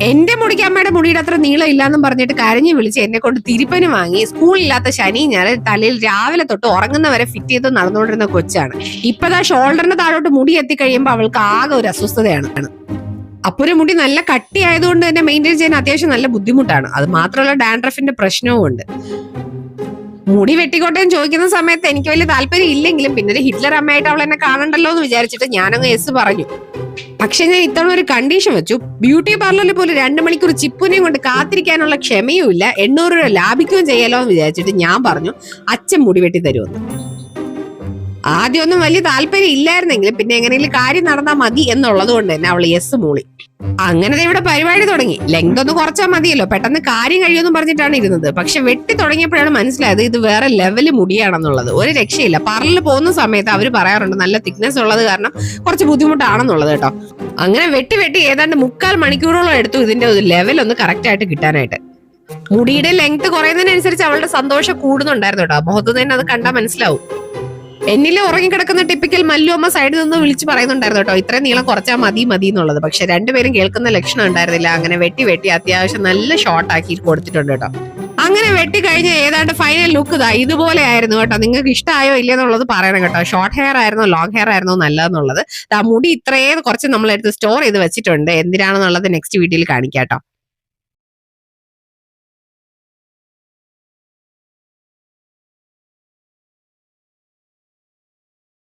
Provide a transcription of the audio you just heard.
എന്റെ മുടിക്ക് അമ്മയുടെ മുടിയുടെ അത്ര നീളം ഇല്ലാന്നും പറഞ്ഞിട്ട് കരഞ്ഞു വിളിച്ച് എന്നെ കൊണ്ട് തിരുപ്പന് വാങ്ങി സ്കൂളില്ലാത്ത ശനി ഞാൻ തലയിൽ രാവിലെ തൊട്ട് ഉറങ്ങുന്നവരെ ഫിറ്റ് ചെയ്ത് നടന്നുകൊണ്ടിരുന്ന കൊച്ചാണ്. ഇപ്പതാ ഷോൾഡറിന് താഴോട്ട് മുടി എത്തിക്കഴിയുമ്പോൾ അവൾക്ക് ആകെ ഒരു അസ്വസ്ഥതയാണ്. അപ്പുറം മുടി നല്ല കട്ടി ആയതുകൊണ്ട് തന്നെ മെയിൻറ്റെയിൻ ചെയ്യാൻ അത്യാവശ്യം നല്ല ബുദ്ധിമുട്ടാണ്. അത് മാത്രമല്ല ഡാൻഡ്രഫിന്റെ പ്രശ്നവും ഉണ്ട്. മുടി വെട്ടിക്കോട്ടേന്ന് ചോദിക്കുന്ന സമയത്ത് എനിക്ക് വലിയ താല്പര്യം ഇല്ലെങ്കിലും പിന്നെ ഒരു ഹിറ്റ്ലർ അമ്മയായിട്ട് അവൾ എന്നെ കാണണ്ടല്ലോ എന്ന് വിചാരിച്ചിട്ട് ഞാനങ്ങ് യെസ് പറഞ്ഞു. പക്ഷെ ഞാൻ ഇത്തവണ ഒരു കണ്ടീഷൻ വെച്ചു. ബ്യൂട്ടി പാർലറിൽ പോലും 2 മണിക്കൂർ ചിപ്പുനെയും കൊണ്ട് കാത്തിരിക്കാനുള്ള ക്ഷമയും ഇല്ല, 800 രൂപ ലാഭിക്കുകയും ചെയ്യാലോ എന്ന് വിചാരിച്ചിട്ട് ഞാൻ പറഞ്ഞു അച്ഛൻ മുടി വെട്ടി തരുമെന്ന്. ആദ്യമൊന്നും വലിയ താല്പര്യം ഇല്ലായിരുന്നെങ്കിലും പിന്നെ എങ്ങനെയെങ്കിലും കാര്യം നടന്നാൽ മതി എന്നുള്ളത് കൊണ്ട് തന്നെ അവൾ യെസ് മൂളി. അങ്ങനെ ഇവിടെ പരിപാടി തുടങ്ങി. ലെങ്ത് ഒന്ന് കുറച്ചാൽ മതിയല്ലോ, പെട്ടെന്ന് കാര്യം കഴിയുമെന്നും പറഞ്ഞിട്ടാണ് ഇരുന്നത്. പക്ഷെ വെട്ടി തുടങ്ങിയപ്പോഴാണ് മനസ്സിലായത് ഇത് വേറെ ലെവല് മുടിയാണെന്നുള്ളത്. ഒരു രക്ഷയില്ല. പാർലറിൽ പോകുന്ന സമയത്ത് അവർ പറയാറുണ്ട് നല്ല തിക്നെസ് ഉള്ളത് കാരണം കുറച്ച് ബുദ്ധിമുട്ടാണെന്നുള്ളത് കേട്ടോ. അങ്ങനെ വെട്ടി ഏതാണ്ട് 3/4 മണിക്കൂറോളം എടുത്തു ഇതിന്റെ ഒരു ലെവൽ ഒന്ന് കറക്റ്റ് ആയിട്ട് കിട്ടാനായിട്ട്. മുടിയുടെ ലെങ്ത് കുറയുന്നതിനനുസരിച്ച് അവളുടെ സന്തോഷം കൂടുന്നുണ്ടായിരുന്നു കേട്ടോ. മുഖത്ത് തന്നെ അത് കണ്ടാൽ മനസ്സിലാവും. എന്നിലെ ഉറങ്ങിക്കിടക്കുന്ന ടിപ്പിക്കൽ മല്ലുമ്മ സൈഡിൽ നിന്ന് വിളിച്ച് പറയുന്നുണ്ടായിരുന്നു കേട്ടോ ഇത്രയും നീളം കുറച്ചാൽ മതി എന്നുള്ളത്. പക്ഷെ രണ്ടുപേരും കേൾക്കുന്ന ലക്ഷണം ഉണ്ടായിരുന്നില്ല. അങ്ങനെ വെട്ടി അത്യാവശ്യം നല്ല ഷോർട്ട് ആക്കി കൊടുത്തിട്ടുണ്ട് കേട്ടോ. അങ്ങനെ വെട്ടി കഴിഞ്ഞ് ഏതാണ്ട് ഫൈനൽ ലുക്ക് ഇതുപോലെ ആയിരുന്നു കേട്ടോ. നിങ്ങൾക്ക് ഇഷ്ടമായോ ഇല്ലെന്നുള്ളത് പറയണം കേട്ടോ. ഷോർട്ട് ഹെയർ ആയിരുന്നോ ലോങ് ഹെയർ ആയിരുന്നോ നല്ലതെന്നുള്ളത്. മുടി ഇത്രയും കുറച്ച് നമ്മളെടുത്ത് സ്റ്റോർ ചെയ്ത് വെച്ചിട്ടുണ്ട്. എന്തിനാണെന്നുള്ളത് നെക്സ്റ്റ് വീഡിയോയിൽ കാണിക്കാം കേട്ടോ.